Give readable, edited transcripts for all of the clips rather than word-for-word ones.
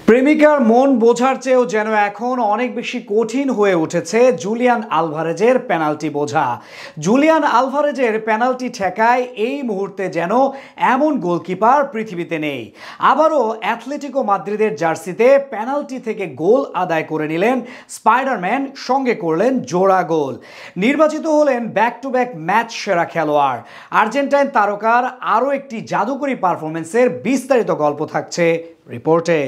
প্রেমিকার মন বোঝার চেয়েও যেন এখন অনেক বেশি কঠিন হয়ে উঠেছে জুলিয়ান আলভারেজের পেনাল্টি বোঝা। জুলিয়ান আলভারেজের পেনাল্টি ঠেকায় এই মুহূর্তে যেন এমন গোলকিপার পৃথিবীতে নেই। আবারও অ্যাথলেটিকো মাদ্রিদের জার্সিতে পেনাল্টি থেকে গোল আদায় করে নিলেন স্পাইডারম্যান, সঙ্গে করলেন জোড়া গোল। নির্বাচিত হলেন ব্যাক টু ব্যাক ম্যাচ সেরা খেলোয়াড়। আর্জেন্টাইন তারকার আরও একটি জাদুকরী পারফরমেন্সের বিস্তারিত গল্প থাকছে রিপোর্টে।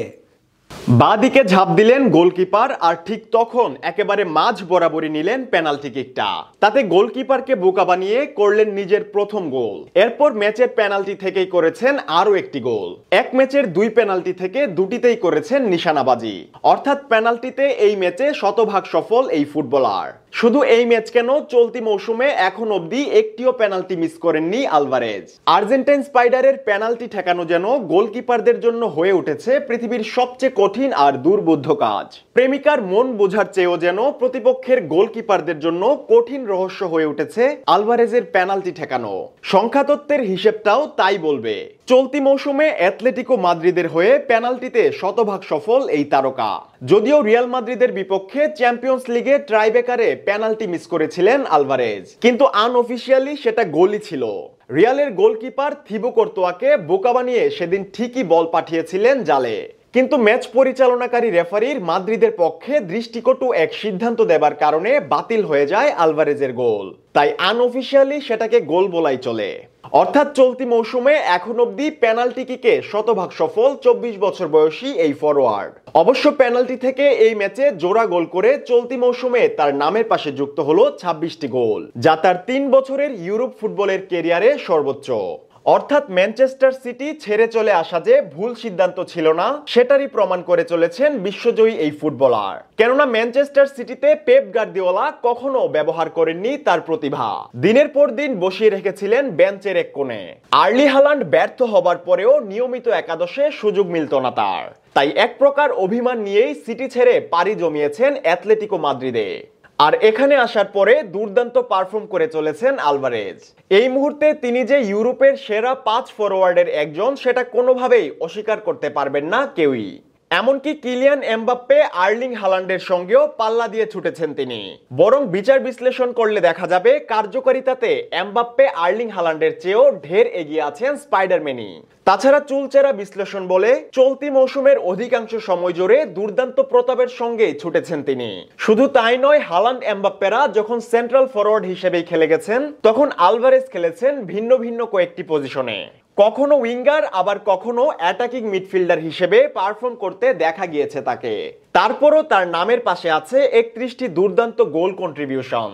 বাঁদিকে ঝাঁপ দিলেন গোলকিপার, আর ঠিক তখন একেবারে মাঝ বরাবরই নিলেন পেনাল্টি কিকটা। তাতে গোলকিপারকে বোকা বানিয়ে করলেন নিজের প্রথম গোল। এরপর ম্যাচের পেনাল্টি থেকেই করেছেন আরও একটি গোল। এক ম্যাচের দুই পেনাল্টি থেকে দুটিতেই করেছেন নিশানাবাজি। অর্থাৎ পেনাল্টিতে এই ম্যাচে শতভাগ সফল এই ফুটবলার। শুধু এই ম্যাচ কেন, চলতি মৌসুমে এখন অবধি একটিও পেনাল্টি মিস করেননি আলভারেজ। আর্জেন্টাইন স্পাইডারের পেনাল্টি ঠেকানো যেন গোলকিপারদের জন্য হয়ে উঠেছে পৃথিবীর সবচেয়ে কঠিন আর দুর্বোধ্য কাজ। প্রেমিকার মন বোঝার চেয়েও যেন প্রতিপক্ষের গোলকিপারদের জন্য কঠিন রহস্য হয়ে উঠেছে আলভারেজের পেনাল্টি ঠেকানো। সংখ্যাতত্ত্বের হিসেবটাও তাই বলবে। চলতি মৌসুমে অ্যাথলেটিকো মাদ্রিদের হয়ে পেনাল্টিতে শতভাগ সফল এই তারকা। যদিও রিয়াল মাদ্রিদের বিপক্ষে চ্যাম্পিয়ন্স লিগে ট্রাইবেকারে পেনাল্টি মিস করেছিলেন আলভারেজ, কিন্তু আনঅফিশিয়ালি সেটা গোলই ছিল। রিয়ালের গোলকিপার থিবো কর্তোয়াকে বোকা বানিয়ে সেদিন ঠিকই বল পাঠিয়েছিলেন জালে। কিন্তু ম্যাচ পরিচালনাকারী রেফারির মাদ্রিদের পক্ষে দৃষ্টিকটু এক সিদ্ধান্ত দেবার কারণে বাতিল হয়ে যায় আলভারেজের গোল। তাই আনঅফিশিয়ালি সেটাকে গোল বলাই চলে। অর্থাৎ চলতি মৌসুমে এখন অবধি পেনাল্টি কিকে শতভাগ সফল 24 বছর বয়সী এই ফরোয়ার্ড। অবশ্য পেনাল্টি থেকে এই ম্যাচে জোড়া গোল করে চলতি মৌসুমে তার নামের পাশে যুক্ত হলো 26টি গোল, যা তার 3 বছরের ইউরোপ ফুটবলের ক্যারিয়ারে সর্বোচ্চ। অর্থাৎ ম্যানচেস্টার সিটি ছেড়ে চলে আসা যে ভুল সিদ্ধান্ত ছিল না, সেটারই প্রমাণ করে চলেছেন বিশ্বজয়ী এই ফুটবলার। কেননা ম্যানচেস্টার সিটিতে পেপ গার্দিওলা কখনো ব্যবহার করেননি তার প্রতিভা। দিনের পর দিন বসিয়ে রেখেছিলেন বেঞ্চের এক কোণে। আর্লি হালান্ড ব্যর্থ হবার পরেও নিয়মিত একাদশে সুযোগ মিলত না তার। তাই এক প্রকার অভিমান নিয়েই সিটি ছেড়ে পাড়ি জমিয়েছেন অ্যাথলেটিকো মাদ্রিদে। আর এখানে আসার পরে দুর্দান্ত পারফর্ম করে চলেছেন আলভারেজ। এই মুহূর্তে তিনি যে ইউরোপের সেরা 5 ফরোয়ার্ডের একজন, সেটা কোনোভাবেই অস্বীকার করতে পারবেন না কেউই। এমনকি কিলিয়ান এমবাপ্পে, আর্লিং হালান্ডের সঙ্গেও পাল্লা দিয়ে ছুটেছেন তিনি। বরং বিচার বিশ্লেষণ করলে দেখা যাবে কার্যকারিতাতে এমবাপ্পে আর্লিং হালান্ডের চেয়েও ঢের এগিয়ে আছেন স্পাইডারম্যানই। তাছাড়া চুলচেরা বিশ্লেষণ বলে চলতি মৌসুমের অধিকাংশ সময় জুড়ে দুর্দান্ত প্রতাপের সঙ্গে ছুটেছেন তিনি। শুধু তাই নয়, হালান্ড এমবাপ্পেরা যখন সেন্ট্রাল ফরওয়ার্ড হিসেবেই খেলে গেছেন, তখন আলভারেজ খেলেছেন ভিন্ন ভিন্ন কয়েকটি পজিশনে। কখনো উইঙ্গার, আবার কখনো অ্যাটাকিং মিডফিল্ডার হিসেবে পারফর্ম করতে দেখা গিয়েছে তাকে। তারপরও তার নামের পাশে আছে 31টি দুর্দান্ত গোল কন্ট্রিবিউশন।